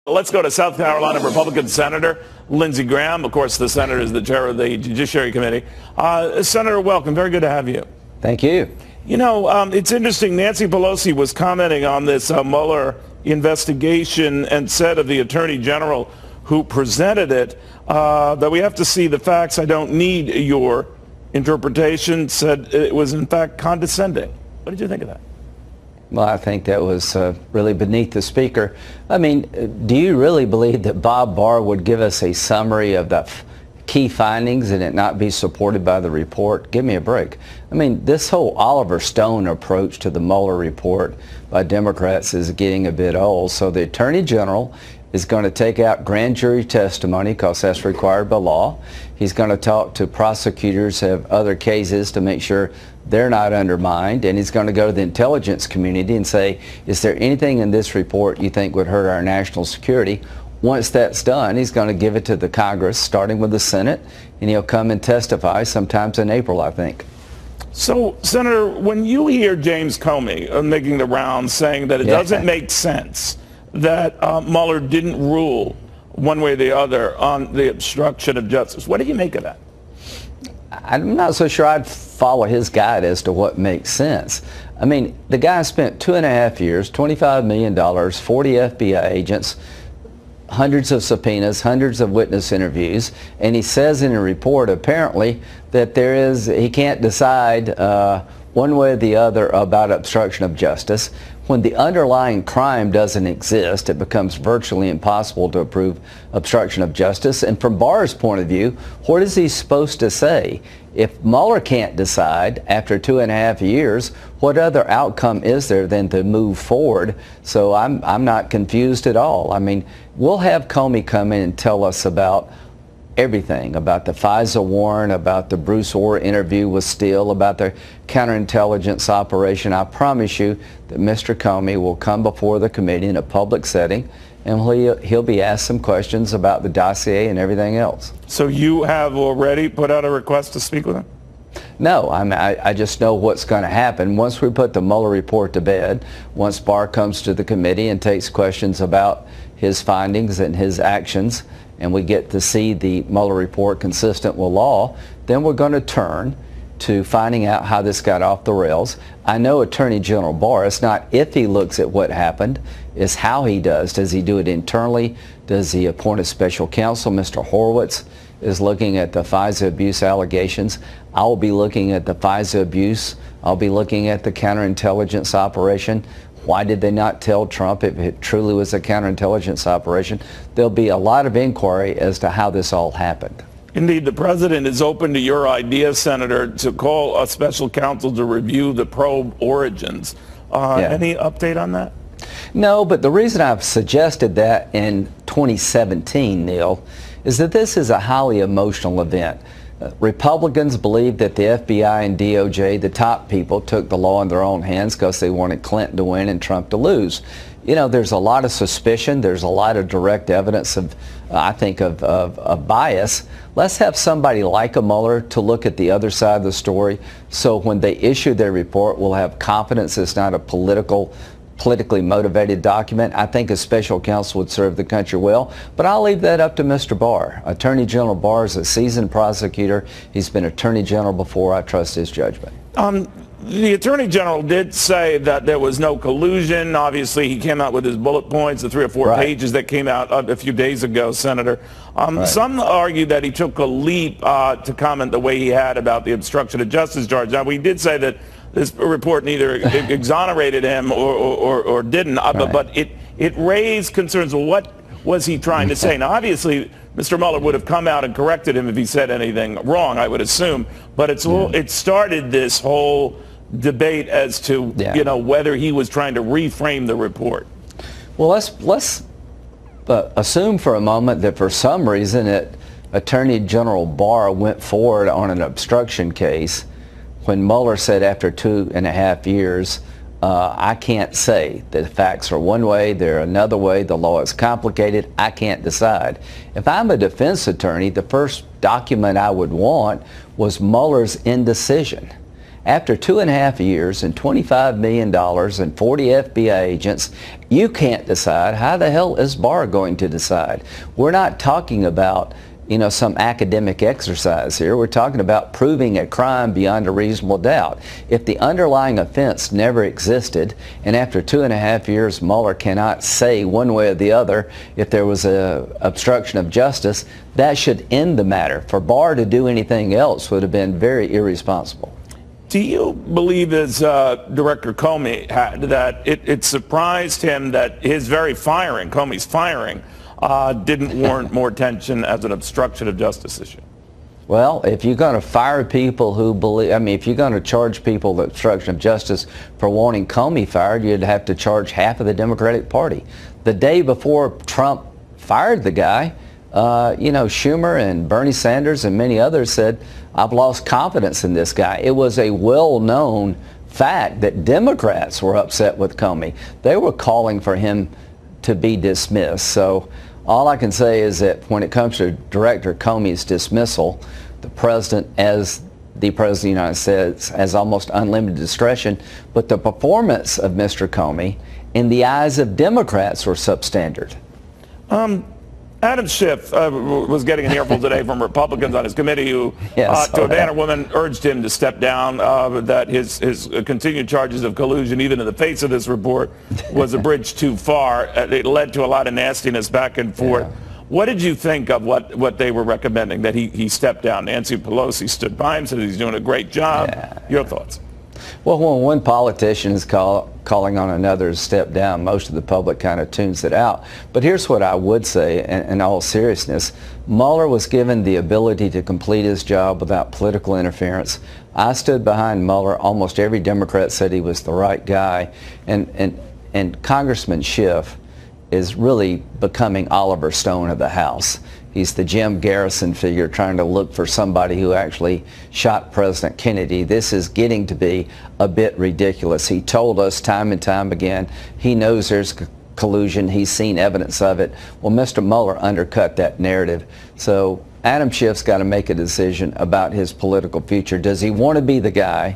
Let's go to South Carolina Republican Senator Lindsey Graham. Of course, the senator is the chair of the Judiciary Committee. Senator, welcome. Very good to have you. Thank you. You know, it's interesting. Nancy Pelosi was commenting on this Mueller investigation and said of the Attorney General who presented it that we have to see the facts. I don't need your interpretation. Said it was, in fact, condescending. What did you think of that? Well, I think that was really beneath the speaker. I mean, do you really believe that Bob Barr would give us a summary of the key findings and it not be supported by the report? Give me a break. I mean, this whole Oliver Stone approach to the Mueller report by Democrats is getting a bit old. So the Attorney General is going to take out grand jury testimony because that's required by law. He's going to talk to prosecutors who have other cases to make sure they're not undermined. And he's going to go to the intelligence community and say, is there anything in this report you think would hurt our national security? Once that's done, he's going to give it to the Congress, starting with the Senate, and he'll come and testify sometimes in April, I think. So, Senator, when you hear James Comey making the rounds saying that it doesn't make sense that Mueller didn't rule one way or the other on the obstruction of justice, what do you make of that? I'm not so sure I'd follow his guide as to what makes sense. I mean, the guy spent 2.5 years, $25 million, 40 FBI agents, hundreds of subpoenas, hundreds of witness interviews, and he says in a report apparently that he can't decide one way or the other about obstruction of justice. When the underlying crime doesn't exist, it becomes virtually impossible to prove obstruction of justice. And from Barr's point of view, what is he supposed to say? If Mueller can't decide after 2.5 years, what other outcome is there than to move forward? So I'm not confused at all. I mean, we'll have Comey come in and tell us about everything, about the FISA warrant, about the Bruce Orr interview with Steele, about the counterintelligence operation. I promise you that Mr. Comey will come before the committee in a public setting and he'll be asked some questions about the dossier and everything else. So you have already put out a request to speak with him? No, I just know what's going to happen. Once we put the Mueller report to bed, once Barr comes to the committee and takes questions about his findings and his actions, and we get to see the Mueller report consistent with law, then we're going to turn to finding out how this got off the rails. I know Attorney General Barr, it's not if he looks at what happened, it's how he does. Does he do it internally? Does he appoint a special counsel? Mr. Horowitz is looking at the FISA abuse allegations. I'll be looking at the FISA abuse. I'll be looking at the counterintelligence operation. Why did they not tell Trump if it truly was a counterintelligence operation? There'll be a lot of inquiry as to how this all happened. Indeed, the president is open to your idea, Senator, to call a special counsel to review the probe origins. Any update on that? No, but the reason I've suggested that in 2017, Neil, is that this is a highly emotional event. Republicans believe that the FBI and DOJ, the top people, took the law in their own hands because they wanted Clinton to win and Trump to lose. You know, there's a lot of suspicion. There's a lot of direct evidence of, I think, of bias. Let's have somebody like a Mueller to look at the other side of the story, so when they issue their report, we'll have confidence it's not a politically motivated document. I think a special counsel would serve the country well, but I'll leave that up to Mr. Barr. Attorney General Barr is a seasoned prosecutor. He's been Attorney General before. I trust his judgment. The Attorney General did say that there was no collusion. Obviously, he came out with his bullet points, the 3 or 4 pages that came out a few days ago, Senator. Some argue that he took a leap to comment the way he had about the obstruction of justice charge. Now, we did say that this report neither exonerated him or didn't, but it raised concerns. Well, what was he trying to say? Now, obviously, Mr. Mueller would have come out and corrected him if he said anything wrong, I would assume. But it started this whole debate as to whether he was trying to reframe the report. Well, let's assume for a moment that for some reason Attorney General Barr went forward on an obstruction case when Mueller said after 2.5 years, I can't say the facts are one way, they're another way, the law is complicated, I can't decide. If I'm a defense attorney, the first document I would want was Mueller's indecision. After 2.5 years and $25 million and 40 FBI agents, you can't decide. How the hell is Barr going to decide? We're not talking about, you know, some academic exercise here. We're talking about proving a crime beyond a reasonable doubt. If the underlying offense never existed, and after 2.5 years Mueller cannot say one way or the other if there was a obstruction of justice, that should end the matter. For Barr to do anything else would have been very irresponsible. Do you believe, as Director Comey had, that it surprised him that his very firing, Comey's firing, didn't warrant more attention as an obstruction of justice issue? Well, if you're going to fire people who believe, I mean, if you're going to charge people with obstruction of justice for wanting Comey fired, you'd have to charge half of the Democratic Party. The day before Trump fired the guy, you know, Schumer and Bernie Sanders and many others said, I've lost confidence in this guy. It was a well-known fact that Democrats were upset with Comey. They were calling for him to be dismissed. So all I can say is that when it comes to Director Comey's dismissal, the president, as the President of the United States, has almost unlimited discretion, but the performance of Mr. Comey in the eyes of Democrats were substandard. Adam Schiff was getting an earful today from Republicans on his committee who, to a man or woman, urged him to step down, that his continued charges of collusion, even in the face of this report, was a bridge too far. It led to a lot of nastiness back and forth. Yeah. What did you think of what they were recommending, that he stepped down? Nancy Pelosi stood by him, said he's doing a great job. Yeah. Your thoughts? Well, when one politician is calling on another to step down, most of the public kind of tunes it out. But here's what I would say, in all seriousness. Mueller was given the ability to complete his job without political interference. I stood behind Mueller. Almost every Democrat said he was the right guy. And Congressman Schiff is really becoming Oliver Stone of the House. He's the Jim Garrison figure trying to look for somebody who actually shot President Kennedy. This is getting to be a bit ridiculous. He told us time and time again he knows there's collusion. He's seen evidence of it. Well, Mr. Mueller undercut that narrative. So Adam Schiff's got to make a decision about his political future. Does he want to be the guy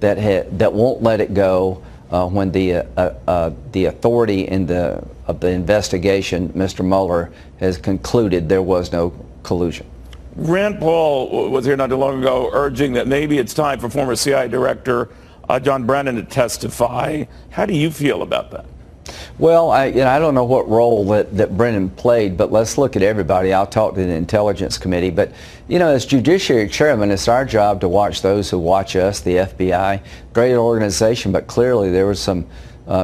that won't let it go when the authority of the investigation, Mr. Mueller, has concluded there was no collusion? Rand Paul was here not too long ago urging that maybe it's time for former CIA Director John Brennan to testify. How do you feel about that? Well, I don't know what role that Brennan played, but let's look at everybody. I'll talk to the Intelligence Committee. But, you know, as Judiciary Chairman, it's our job to watch those who watch us, the FBI. Great organization, but clearly there was some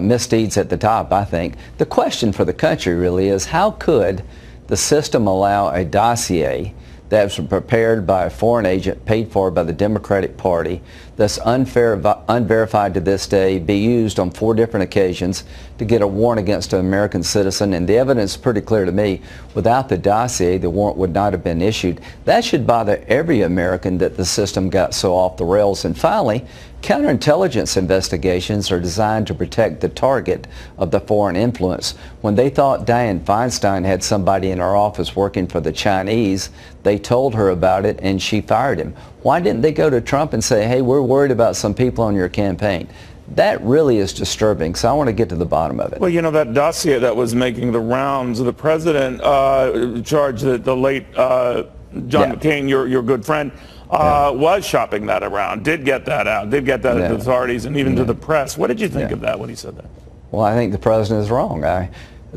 misdeeds at the top, I think. The question for the country really is, how could the system allow a dossier that's prepared by a foreign agent paid for by the Democratic Party, that's unverified to this day, be used on 4 different occasions to get a warrant against an American citizen? And the evidence is pretty clear to me. Without the dossier, the warrant would not have been issued. That should bother every American, that the system got so off the rails. And finally, counterintelligence investigations are designed to protect the target of the foreign influence. When they thought Dianne Feinstein had somebody in her office working for the Chinese, they told her about it and she fired him. Why didn't they go to Trump and say, hey, we're worried about some people on your campaign? That really is disturbing, so I want to get to the bottom of it. Well, you know, that dossier that was making the rounds, the president charged that the late John McCain, your good friend, was shopping that around, did get that out, did get that to the authorities and even to the press. What did you think of that when he said that? Well, I think the president is wrong.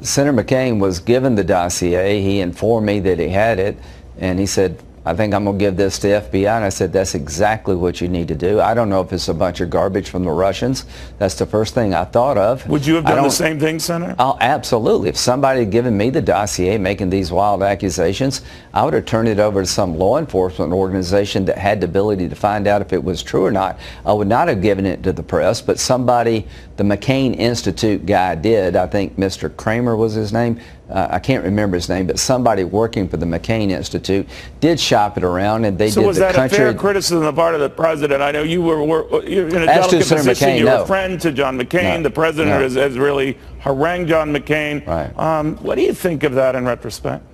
Senator McCain was given the dossier. He informed me that he had it, and he said, I think I'm going to give this to FBI. And I said, that's exactly what you need to do. I don't know if it's a bunch of garbage from the Russians. That's the first thing I thought of. Would you have done the same thing, Senator? Oh, absolutely. If somebody had given me the dossier making these wild accusations, I would have turned it over to some law enforcement organization that had the ability to find out if it was true or not. I would not have given it to the press, but somebody, the McCain Institute guy did. I think Mr. Kramer was his name. I can't remember his name, but somebody working for the McCain Institute did shop it around, and they did the country. So was that a fair criticism on the part of the president? I know you're in a delicate position. You're a friend to John McCain. The president has really harangued John McCain. Right. What do you think of that in retrospect?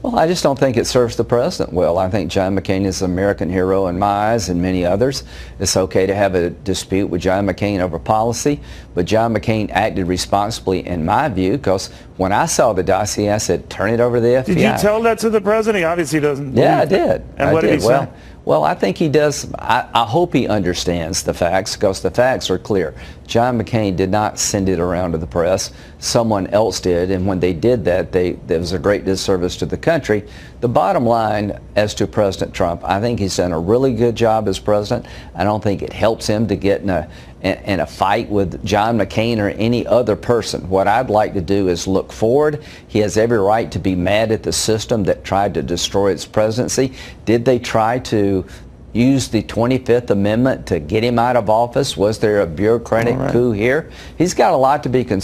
Well, I just don't think it serves the president well. I think John McCain is an American hero in my eyes and many others. It's okay to have a dispute with John McCain over policy, but John McCain acted responsibly in my view, because when I saw the dossier, I said, turn it over to the FBI. Did you tell that to the president? He obviously doesn't. Yeah, I did. And what did he say? Well, I think he does. I hope he understands the facts, because the facts are clear. John McCain did not send it around to the press. Someone else did, and when they did that, there was a great disservice to the country. The bottom line as to President Trump, I think he's done a really good job as president. I don't think it helps him to get in a fight with John McCain or any other person. What I'd like to do is look forward. He has every right to be mad at the system that tried to destroy its presidency. Did they try to use the 25th Amendment to get him out of office? Was there a bureaucratic coup here? He's got a lot to be concerned